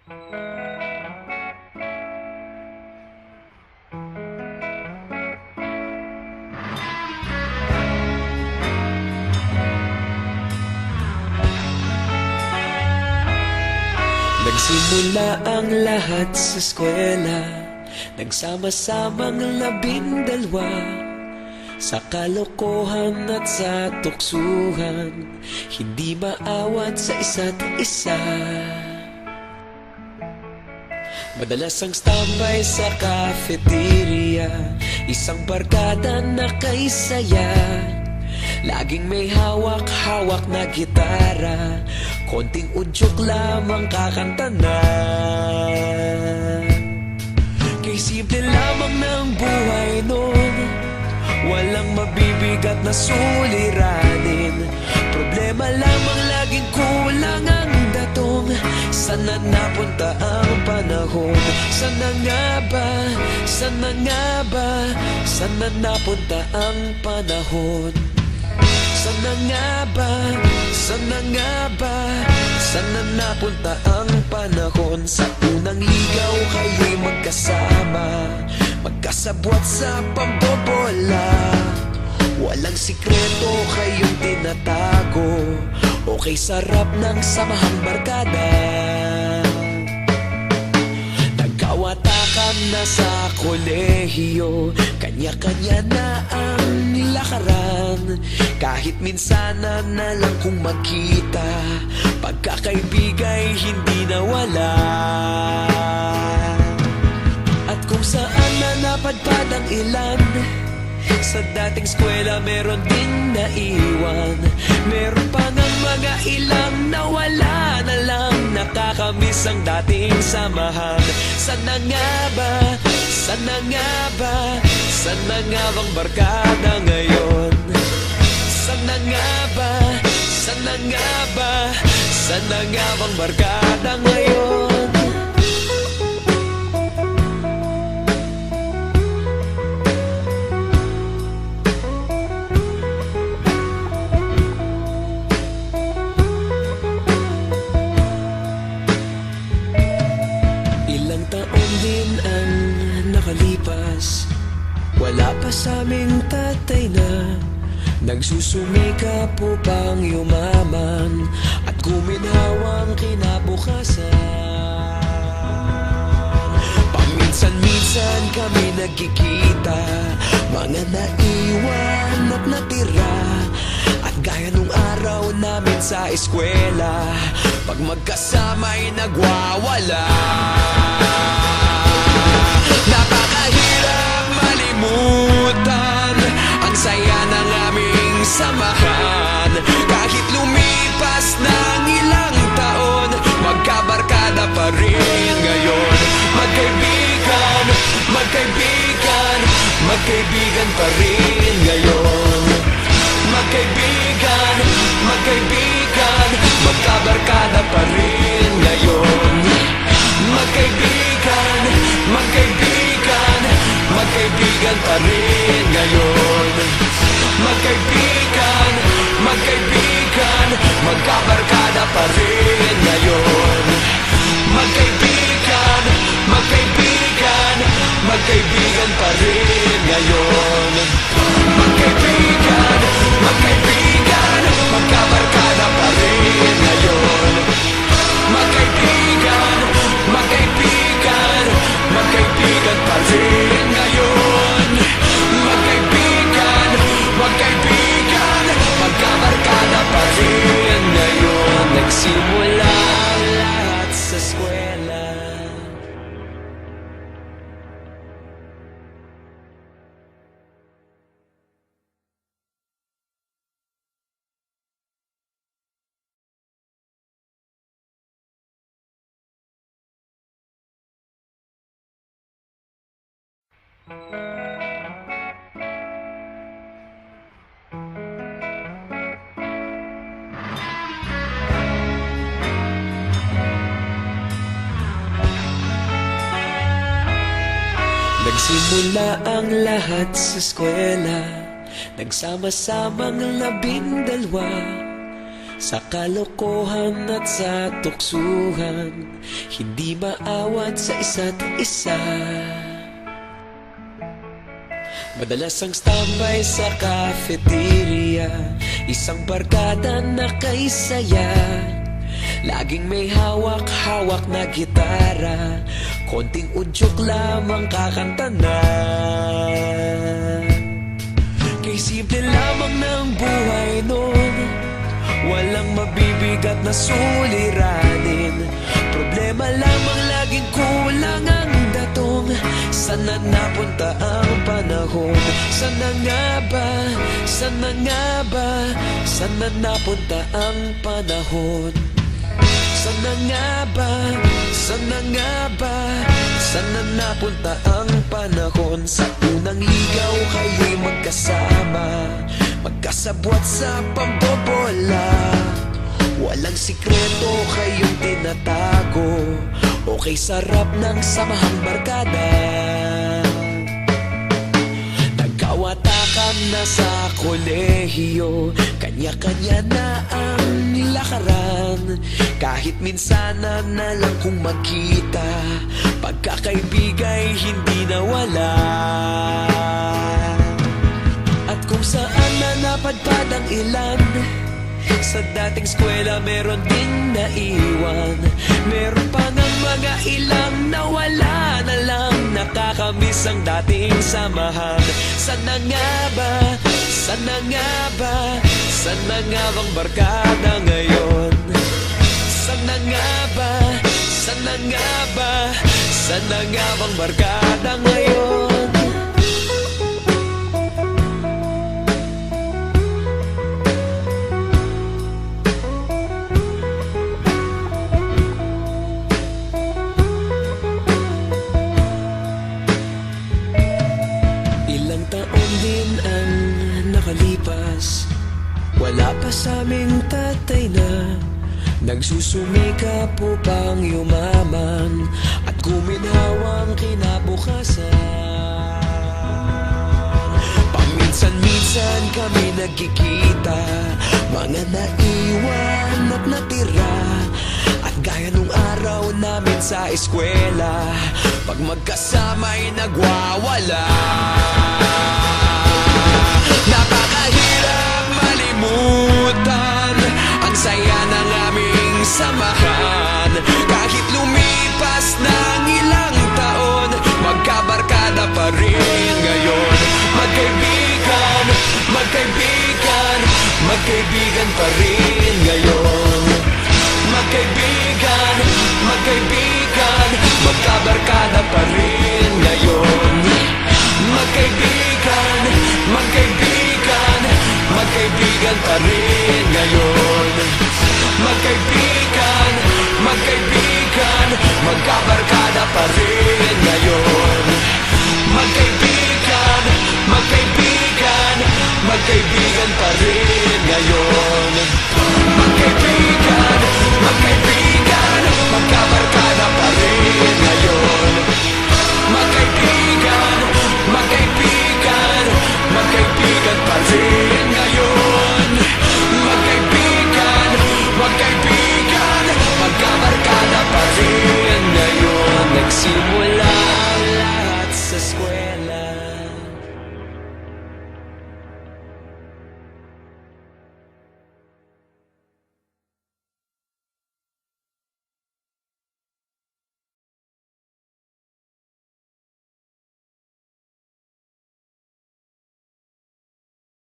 Nagsimula ang lahat sa eskwela, nagsama-samang 12 sa kalokohan at sa tuksuhan, hindi maawat sa isa't isa. Madalas ang standby sa cafeteria, isang barkada na kay saya. Laging may hawak-hawak na gitara, konting udyok lamang kakanta na. Kay simple lamang ng buhay nun, walang mabibigat na suliranin. Problema lamang laging kulang ang datong. Sana napunta ang panahon? Sana nga ba? Sana nga ba? Sana napunta ang panahon? Sana nga ba? Sana nga ba? Sana napunta ang panahon? Sa unang ligaw kayo'y magkasama, magkasabwat sa pambobola. Walang sikreto kayong tinatago, okay sarap ng samahang barkada. Nagkawatakan na sa kolehiyo, kanya-kanya na ang lakaran. Kahit minsan na lang kung magkita, pagkakaibigay hindi nawala. At kung saan na napadpad ang ilan, sa dating eskwela meron ding naiwan. Meron pa ng mga ilang nawala na lang, nakakamiss ang dating samahan. Sana nga ba? Sana nga ba? Sana nga bang barkada ngayon? Sana nga ba? Sana nga ba? Sana nga bang barkada ngayon? Ilang taon din ang nakalipas, wala pa sa aming tatay na nagsusumikap upang yumaman at guminhawang kinabukasan. Paminsan-minsan kami nagkikita, mga naiwan at natira. At gaya nung araw namin sa eskwela, pag magkasama'y nagwawala. Napakahirap malimutan ang saya ng aming samahan. Kahit lumipas ng ilang taon, magkabarkada pa rin ngayon. Magkaibigan, magkaibigan, magkaibigan pa rin ngayon. Magkaibigan, magkaibigan, magkabarkada pa rin ngayon. Magkaibigan, magkaibigan, magkaibigan pa rin ngayon. Magkaibigan, magkaibigan, magkabarkada pa rin ngayon. Magkaibigan, magkaibigan, magkaibigan pa rin ngayon. Magkaibigan, magkaibigan, magkabarkada pa rin ngayon. Magkaibigan, magkaibigan, magkaibigan pa rin ngayon. Magkaibigan, magkaibigan, magkabarkada pa rin ngayon. Nagsimula ang lahat sa eskwela. Nagsimula ang lahat sa eskwela, nagsama-samang 12 sa kalokohan at sa tuksuhan, hindi maawat sa isa't isa. Madalas ang standby sa cafeteria, isang barkada na kay saya. Laging may hawak-hawak na gitara, konting udyok lamang kakanta na. Kay simple lamang ng buhay nun, walang mabibigat na suliranin. Problema lamang laging kulang ang datong. Sana napunta ang panahon? Sana nga ba? Sana nga ba? Sana napunta ang panahon? Sana nga ba? Sana nga ba? Sana napunta ang panahon? Sa unang ligaw kayo'y magkasama, magkasabwat sa pambobola. Walang sikreto kayong tinatago, okay sarap ng samahang barkada. Nagkawatakan na sa kolehiyo, kanya-kanya na ang lakaran. Kahit minsan na lang kung magkita, pagkakaibigay hindi nawala. At kung saan na napadpad ang ilan, sa dating eskwela meron ding naiwan. Meron pa ng mga ilang nawala na lang, nakakamiss ang dating samahan. Sana nga ba? Sana nga ba? Sana nga bang barkada ngayon? Sana nga ba? Sana nga ba? Sana nga bang barkada ngayon? Nakalipas, wala pa sa aming tatay na nagsusumikap upang yumaman at guminhawang kinabukasan. Paminsan-minsan kami nagkikita, mga naiwan at natira. At gaya nung araw namin sa eskwela, pag magkasama'y nagwawala. Napakahirap malimutan ang saya ng aming samahan. Kahit lumipas ng ilang taon, magkabarkada pa rin ngayon. Magkaibigan, magkaibigan, magkaibigan pa rin